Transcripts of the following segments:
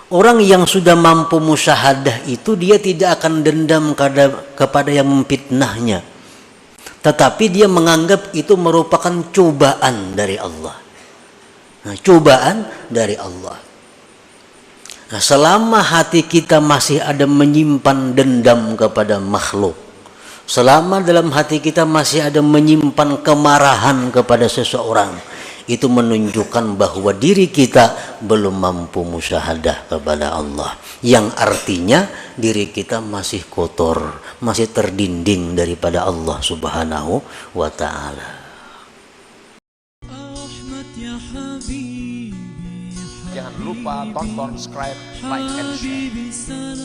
Orang yang sudah mampu musyahadah itu dia tidak akan dendam kepada yang memfitnahnya, tetapi dia menganggap itu merupakan cobaan dari Allah. Nah, cobaan dari Allah. Nah, selama hati kita masih ada menyimpan dendam kepada makhluk, selama dalam hati kita masih ada menyimpan kemarahan kepada seseorang, itu menunjukkan bahwa diri kita belum mampu musyahadah kepada Allah, yang artinya diri kita masih kotor, masih terdinding daripada Allah Subhanahu wa ta'ala. Jangan lupa tonton, subscribe, like, and share.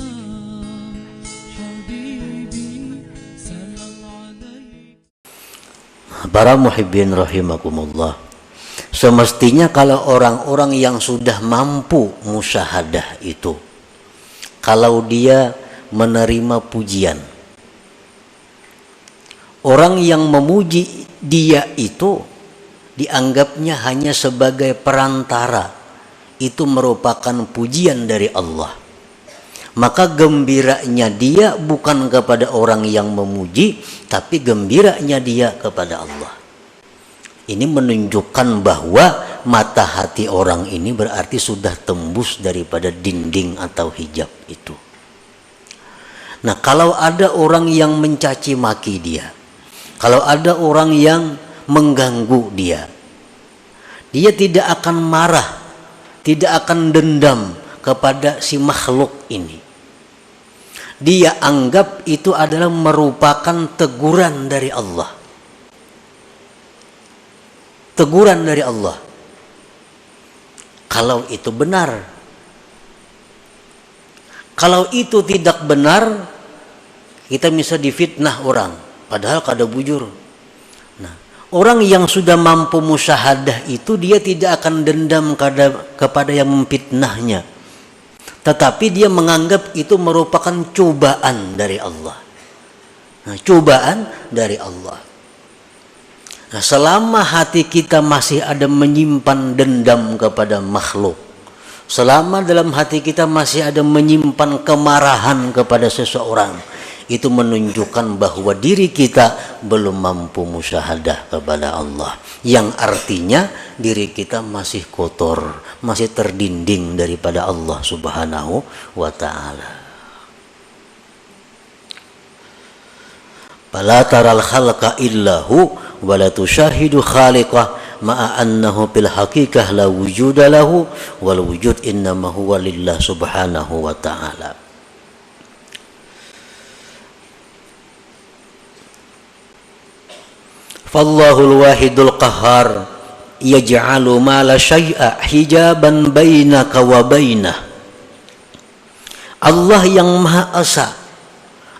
Para muhibbin rahimakumullah, semestinya kalau orang-orang yang sudah mampu musyahadah itu, kalau dia menerima pujian, orang yang memuji dia itu dianggapnya hanya sebagai perantara, itu merupakan pujian dari Allah. Maka gembiranya dia bukan kepada orang yang memuji, tapi gembiranya dia kepada Allah. Ini menunjukkan bahwa mata hati orang ini berarti sudah tembus daripada dinding atau hijab itu. Nah, kalau ada orang yang mencaci maki dia, kalau ada orang yang mengganggu dia, dia tidak akan marah, tidak akan dendam kepada si makhluk ini. Dia anggap itu adalah merupakan teguran dari Allah. Teguran dari Allah. Kalau itu benar. Kalau itu tidak benar, kita bisa difitnah orang, padahal kada bujur. Nah, orang yang sudah mampu musyahadah itu dia tidak akan dendam kepada yang memfitnahnya, tetapi dia menganggap itu merupakan cobaan dari Allah. Nah, cobaan dari Allah. Nah, selama hati kita masih ada menyimpan dendam kepada makhluk, selama dalam hati kita masih ada menyimpan kemarahan kepada seseorang, itu menunjukkan bahwa diri kita belum mampu musyahadah kepada Allah, yang artinya diri kita masih kotor, masih terdinding daripada Allah Subhanahu wa ta'ala. Fala taral khalqa illahu wa la tushahidu khaliqah ma'a annahu bil haqiqah la wujuda lahu wal wujud innama huwa lillah subhanahu wa ta'ala. Fallahul wahidul qahhar yaj'alu ma la syai'a hijaban bainaka wa bainah. Allah yang Maha Esa,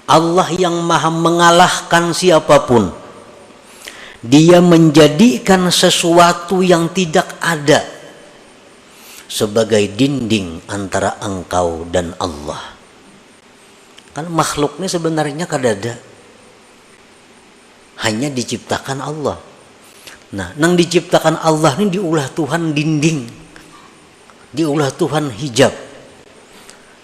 Allah yang Maha mengalahkan siapapun. Dia menjadikan sesuatu yang tidak ada sebagai dinding antara engkau dan Allah. Kan makhluknya sebenarnya kada ada, hanya diciptakan Allah. Nah, nang diciptakan Allah ini diulah Tuhan dinding, diulah Tuhan hijab,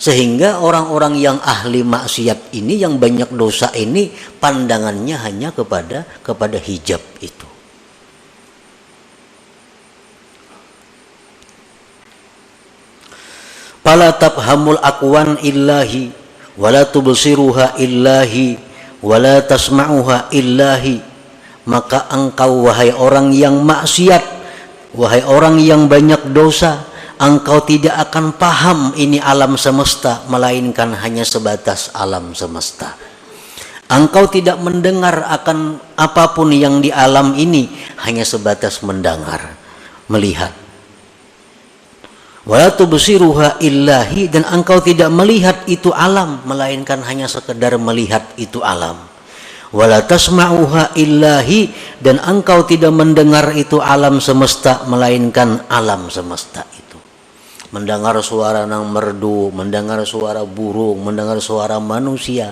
sehingga orang-orang yang ahli maksiat ini, yang banyak dosa ini, pandangannya hanya kepada hijab itu. Fala tafhamul aqwan illahi wala tubsiruha illahi wala tasma'uha illahi. Maka engkau, wahai orang yang maksiat, wahai orang yang banyak dosa, engkau tidak akan paham ini alam semesta, melainkan hanya sebatas alam semesta. Engkau tidak mendengar akan apapun yang di alam ini, hanya sebatas mendengar, melihat. Wala tubsiruha illahi, dan engkau tidak melihat itu alam, melainkan hanya sekedar melihat itu alam. Wala tasma'uha illahi, dan engkau tidak mendengar itu alam semesta, melainkan alam semesta itu. Mendengar suara nang merdu, mendengar suara burung, mendengar suara manusia,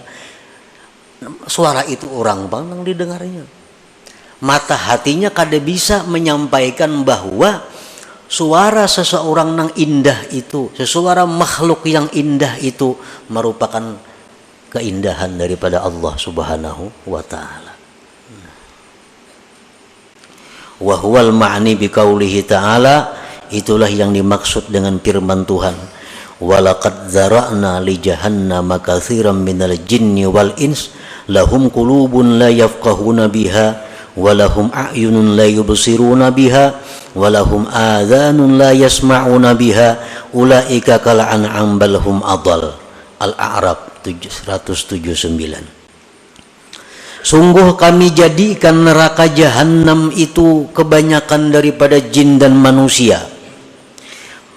suara itu orang bang nang didengarnya. Mata hatinya kada bisa menyampaikan bahwa suara seseorang yang indah itu, sesuara makhluk yang indah itu merupakan keindahan daripada Allah Subhanahu wa taala. Wa huwal ma'ni biqaulihi ta'ala, itulah yang dimaksud dengan firman Tuhan, walaqad zara'na li jahannama katsiran minal jinni wal ins lahum qulubun la yafqahuna biha wa lahum a'yunun la yubsiruna biha wa lahum adhanun la yasma'una biha ulaika kal an'am bal hum adall. Al-A'raf 179. Sungguh kami jadikan neraka jahanam itu kebanyakan daripada jin dan manusia.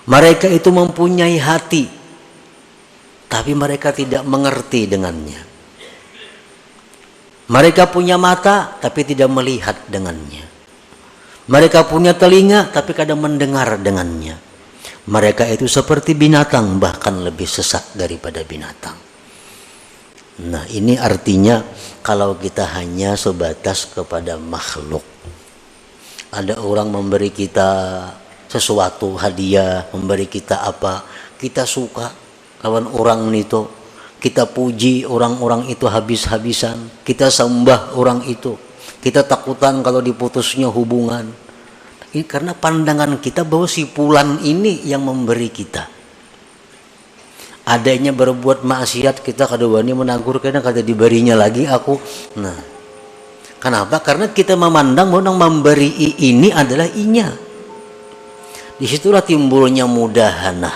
Mereka itu mempunyai hati, tapi mereka tidak mengerti dengannya. Mereka punya mata, tapi tidak melihat dengannya. Mereka punya telinga, tapi kadang mendengar dengannya. Mereka itu seperti binatang, bahkan lebih sesat daripada binatang. Nah, ini artinya kalau kita hanya sebatas kepada makhluk. Ada orang memberi kita sesuatu, hadiah, memberi kita apa, kita suka kawan orang itu, kita puji orang-orang itu habis-habisan, kita sembah orang itu, kita takutan kalau diputusnya hubungan. Ini karena pandangan kita bahwa si fulan ini yang memberi kita. Adanya berbuat maksiat kita kada wani menagur, karena kada diberinya lagi aku. Nah, kenapa? Karena kita memandang bahwa yang memberi ini adalah inya. Disitulah timbulnya mudahana.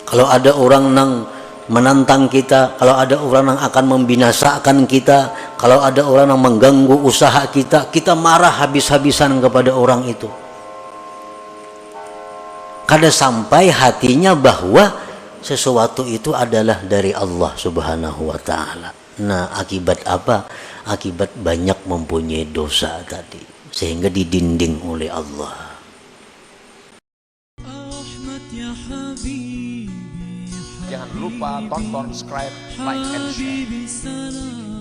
Kalau ada orang yang menantang kita, kalau ada orang yang akan membinasakan kita, kalau ada orang yang mengganggu usaha kita, kita marah habis-habisan kepada orang itu. Kada sampai hatinya bahwa sesuatu itu adalah dari Allah Subhanahu wa taala. Nah, akibat apa? Akibat banyak mempunyai dosa tadi, sehingga didinding oleh Allah. Jangan lupa tonton, subscribe, like, and share.